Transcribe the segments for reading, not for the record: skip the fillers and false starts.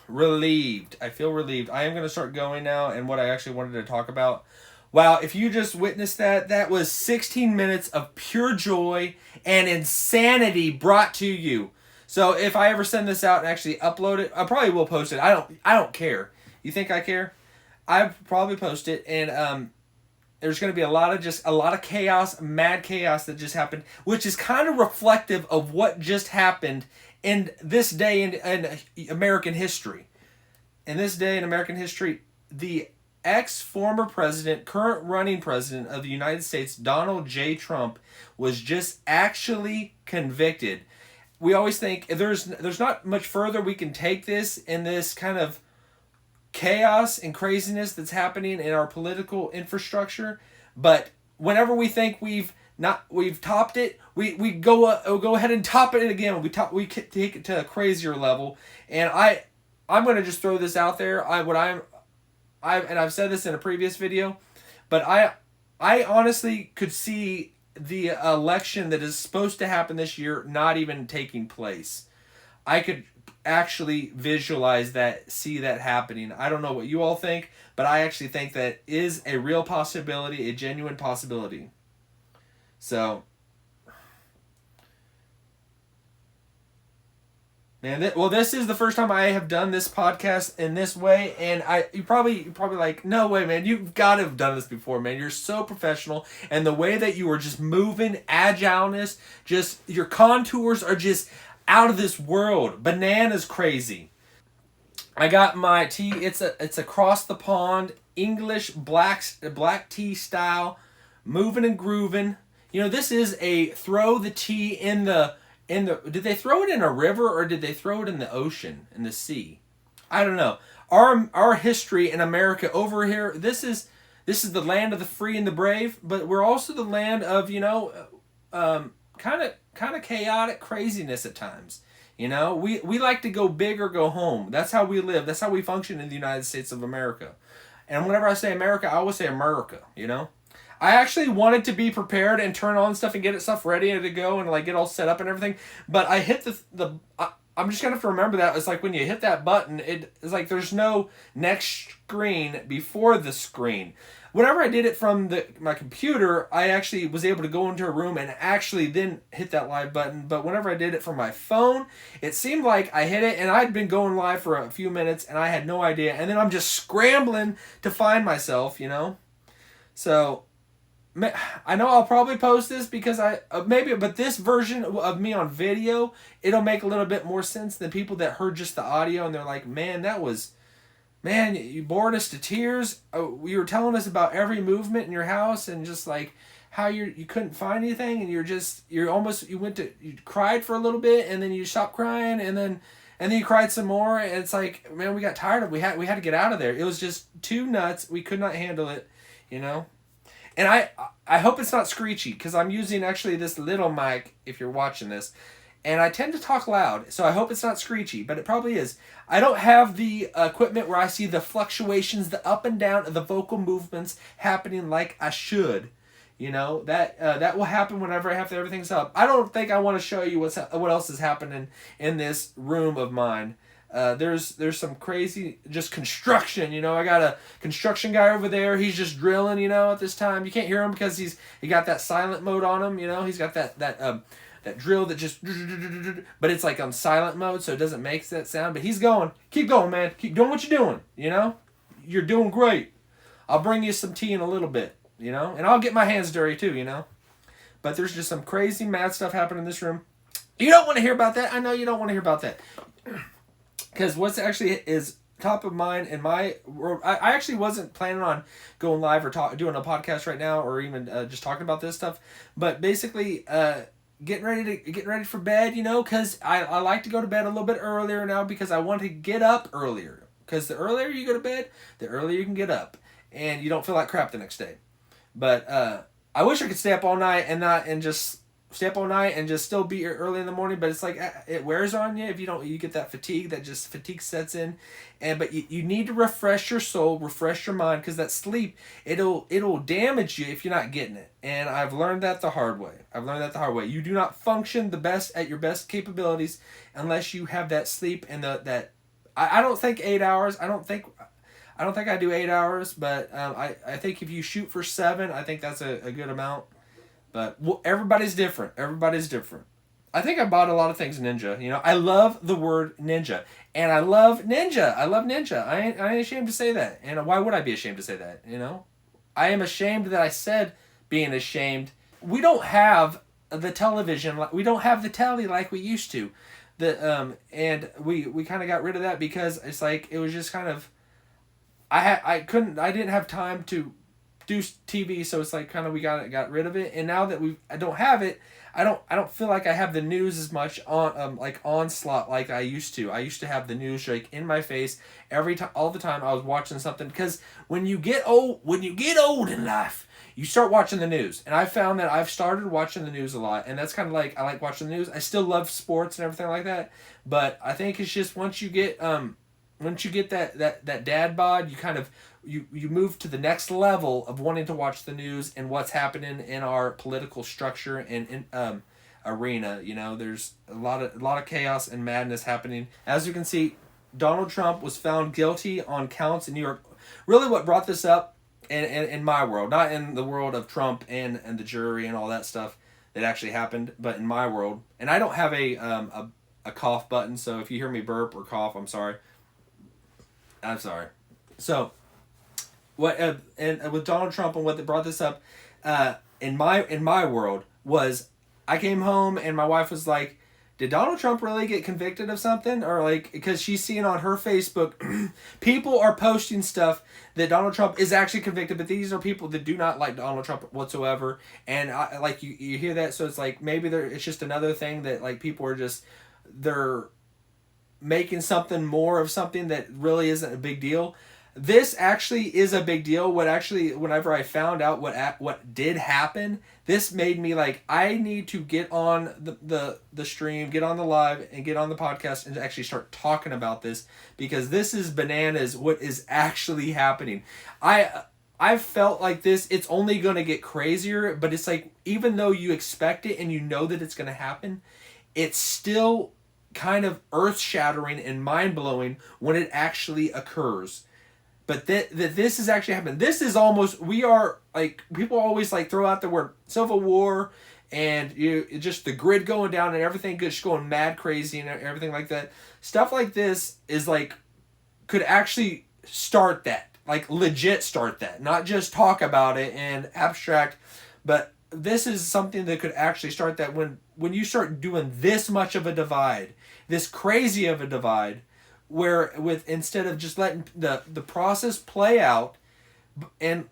relieved. I feel relieved. I am going to start going now, and what I actually wanted to talk about. Wow, if you just witnessed that, that was 16 minutes of pure joy and insanity brought to you. So if I ever send this out and actually upload it, I probably will post it. I don't care. You think I care? I probably post it, and there's going to be a lot of chaos, mad chaos that just happened, which is kind of reflective of what just happened in this day in American history. In this day in American history, the ex-former president, current running president of the United States, Donald J. Trump, was just actually convicted. We always think there's not much further we can take this in this kind of chaos and craziness that's happening in our political infrastructure, but whenever we think we've topped it, we go ahead and top it again. We take it to a crazier level, and I'm going to just throw this out there. I've said this in a previous video, but I honestly could see the election that is supposed to happen this year not even taking place. I could actually visualize that, see that happening. I don't know what you all think, but I actually think that is a real possibility, a genuine possibility. So, man, this is the first time I have done this podcast in this way, and you're probably like, no way, man, you've got to have done this before, man. You're so professional, and the way that you were just moving, agileness, just your contours are just out of this world, bananas crazy. I got my tea. It's across the pond English black tea style, moving and grooving. You know, this is a throw the tea in the. Did they throw it in a river or did they throw it in the ocean, in the sea? I don't know. Our history in America over here. This is the land of the free and the brave, but we're also the land of kind of chaotic craziness at times. You know, we like to go big or go home. That's how we live. That's how we function in the United States of America. And whenever I say America, I always say America, you know? I actually wanted to be prepared and turn on stuff and get stuff ready to go and like get all set up and everything. But I hit I'm just going to have to remember that. It's like when you hit that button, it's like there's no next screen before the screen. Whenever I did it from my computer, I actually was able to go into a room and actually then hit that live button. But whenever I did it from my phone, it seemed like I hit it and I'd been going live for a few minutes and I had no idea. And then I'm just scrambling to find myself, you know? So I know I'll probably post this because but this version of me on video, it'll make a little bit more sense than people that heard just the audio and they're like, man, you bored us to tears. You were telling us about every movement in your house and just like how you couldn't find anything and you cried for a little bit and then you stopped crying and then you cried some more and it's like, man, we got tired of it. We had to get out of there. It was just too nuts. We could not handle it, you know. And I hope it's not screechy because I'm using actually this little mic if you're watching this. And I tend to talk loud, so I hope it's not screechy, but it probably is. I don't have the equipment where I see the fluctuations, the up and down of the vocal movements happening like I should. You know, that will happen whenever I have everything's up. I don't think I want to show you what else is happening in this room of mine. There's some crazy just construction, you know. I got a construction guy over there. He's just drilling, you know, at this time. You can't hear him because he got that silent mode on him, you know. He's got that drill that just, but it's like on silent mode, so it doesn't make that sound. But he's going. Keep going, man. Keep doing what you're doing, you know. You're doing great. I'll bring you some tea in a little bit, you know, and I'll get my hands dirty too, you know. But there's just some crazy mad stuff happening in this room. You don't want to hear about that. I know you don't want to hear about that. Because what's actually is top of mind in my world, I actually wasn't planning on going live or doing a podcast right now or even just talking about this stuff. But basically, getting ready for bed, you know, because I like to go to bed a little bit earlier now because I want to get up earlier. Because the earlier you go to bed, the earlier you can get up, and you don't feel like crap the next day. But I wish I could stay up all night and just stay up all night and just still be here early in the morning, but it's like it wears on you if you get that fatigue sets in, but you need to refresh your soul, refresh your mind, because that sleep it'll damage you if you're not getting it. And I've learned that the hard way. You do not function the best at your best capabilities unless you have that sleep and that I don't think 8 hours. I don't think I do 8 hours, but I think if you shoot for 7, I think that's a good amount. But everybody's different. Everybody's different. I think I bought a lot of things ninja. You know, I love the word ninja, and I love ninja. I love ninja. I ain't ashamed to say that. And why would I be ashamed to say that? You know, I am ashamed that I said being ashamed. We don't have the television. We don't have the telly like we used to. And we kind of got rid of that because it's like it was just kind of. I didn't have time to do TV, so it's like kind of we got rid of it, and now that I don't have it, I don't feel like I have the news as much on like onslaught like I used to. I used to have the news like in my face every time, all the time. I was watching something because when you get old in life, you start watching the news, and I found that I've started watching the news a lot, and that's kind of like I like watching the news. I still love sports and everything like that, but I think it's just once you get that dad bod, you kind of you move to the next level of wanting to watch the news and what's happening in our political structure and in arena. You know, there's a lot of chaos and madness happening. As you can see, Donald Trump was found guilty on counts in New York. Really, what brought this up in my world, not in the world of Trump and the jury and all that stuff that actually happened, but in my world. And I don't have a cough button, so if you hear me burp or cough, I'm sorry. I'm sorry. So, what and with Donald Trump and what brought this up, in my world was, I came home and my wife was like, "Did Donald Trump really get convicted of something?" Or like, because she's seeing on her Facebook, people are posting stuff that Donald Trump is actually convicted, but these are people that do not like Donald Trump whatsoever, and like you hear that, so it's like maybe it's just another thing that like people are just they're making something more of something that really isn't a big deal. This actually is a big deal. Whenever I found out what did happen, this made me like, I need to get on the stream, get on the live, and get on the podcast and actually start talking about this, because this is bananas what is actually happening. I felt like this, it's only going to get crazier, but it's like, even though you expect it and you know that it's going to happen, it's still kind of earth-shattering and mind-blowing when it actually occurs. But that this is actually happening. This is almost, we are like, people always like throw out the word civil war, and just the grid going down and everything just going mad crazy and everything like that. Stuff like this is like, could actually start that, like legit start that, not just talk about it and abstract, but this is something that could actually start that when you start doing this much of a divide, this crazy of a divide, where with instead of just letting the process play out, and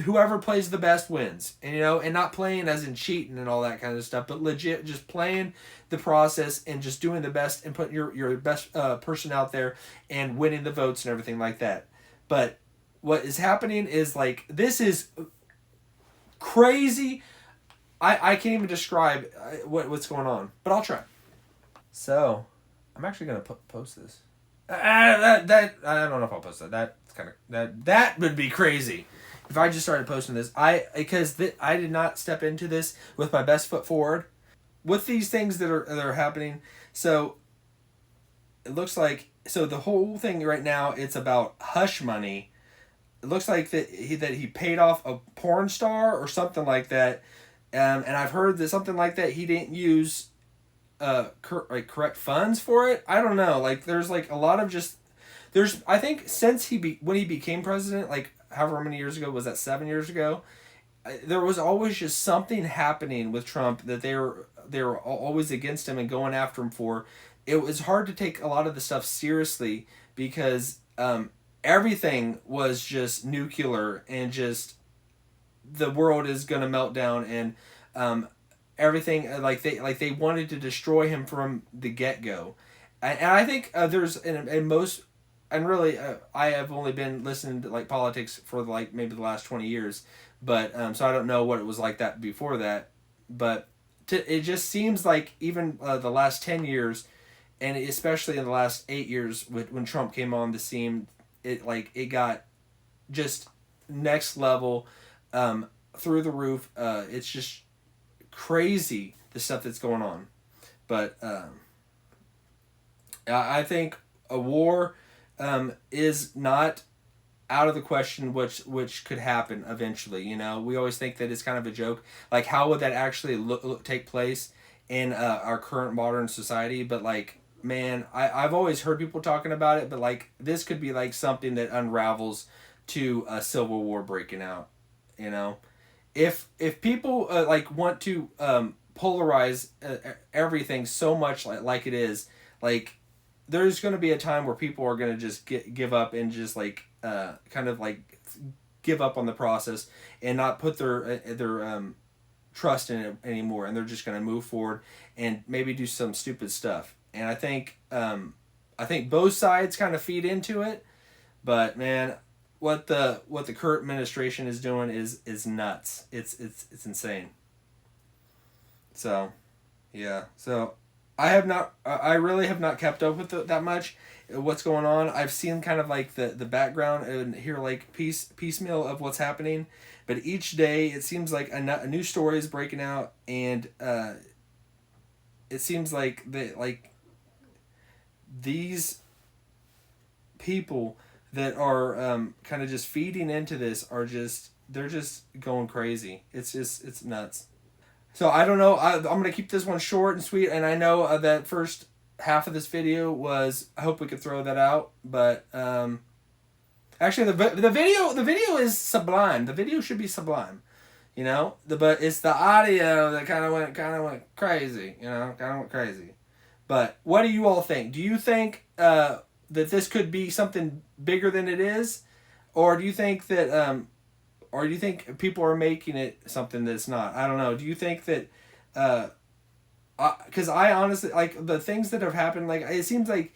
whoever plays the best wins, and and not playing as in cheating and all that kind of stuff, but legit just playing the process and just doing the best and putting your best person out there and winning the votes and everything like that. But what is happening is like, this is crazy. I can't even describe what's going on, but I'll try. So, I'm actually gonna post this. That I don't know if I'll post that. That's kind of that would be crazy if I just started posting this. Because I did not step into this with my best foot forward with these things that are happening. So it looks like, so the whole thing right now, it's about hush money. It looks like that he paid off a porn star or something like that, and I've heard that something like that he didn't use correct funds for it. I don't know. Like, there's like a lot of just, I think since when he became president, like however many years ago, was that 7 years ago, there was always just something happening with Trump that they were always against him and going after him for. It was hard to take a lot of the stuff seriously because everything was just nuclear and just the world is gonna melt down, and everything like they wanted to destroy him from the get-go. And I think there's in most, and really I have only been listening to like politics for like maybe the last 20 years, but so I don't know what it was like that before that, but it just seems like even the last 10 years, and especially in the last 8 years when Trump came on the scene, it got just next level, through the roof. It's just crazy the stuff that's going on, but I think a war is not out of the question, which could happen eventually. You know, we always think that it's kind of a joke. Like, how would that actually take place in our current modern society? But like, man, I've always heard people talking about it, but like, this could be like something that unravels to a civil war breaking out. You know, if people like want to polarize everything so much like it is, like, there's going to be a time where people are going to just give up and just like kind of like give up on the process and not put their trust in it anymore, and they're just going to move forward and maybe do some stupid stuff. And I think both sides kind of feed into it, but man, what the current administration is doing is nuts. It's insane. So, yeah. So, I really have not kept up with that much. What's going on? I've seen kind of like the background and hear like piecemeal of what's happening, but each day it seems like a new story is breaking out, and it seems like these people that are kind of just feeding into this they're just going crazy. It's nuts. So I don't know. I'm gonna keep this one short and sweet, and I know that first half of this video was. I hope we could throw that out, but actually the video is sublime. The video should be sublime, you know. But it's the audio that kind of went crazy, you know, kind of went crazy. But what do you all think? Do you think that this could be something bigger than it is, or do you think that or do you think people are making it something that's not? I don't know. Do you think that, because I honestly, like, the things that have happened, like, it seems like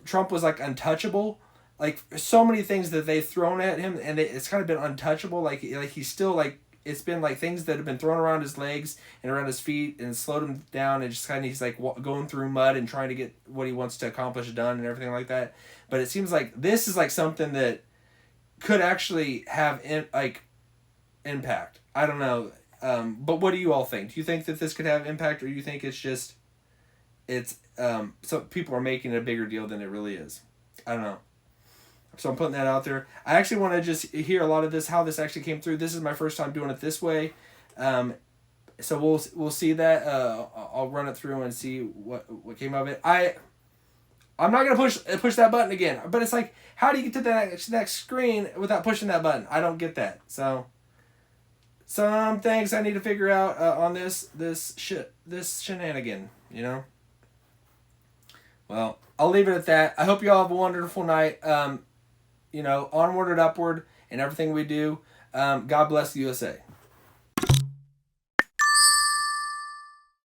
Trump was, like, untouchable. Like, so many things that they've thrown at him, and it's kind of been untouchable. Like he's still, like, it's been, like, things that have been thrown around his legs and around his feet and slowed him down, and just kind of, he's, like, going through mud and trying to get what he wants to accomplish done and everything like that. But it seems like this is, like, something that could actually have impact. I don't know, but what do you all think? Do you think that this could have impact, or do you think so people are making it a bigger deal than it really is? I don't know. So I'm putting that out there. I actually want to just hear a lot of this, how this actually came through. This is my first time doing it this way, so we'll see that. I'll run it through and see what came of it. I'm not gonna push that button again. But it's like, how do you get to that next screen without pushing that button? I don't get that. So, some things I need to figure out on this shenanigan. You know. Well, I'll leave it at that. I hope you all have a wonderful night. You know, onward and upward in everything we do. God bless the USA.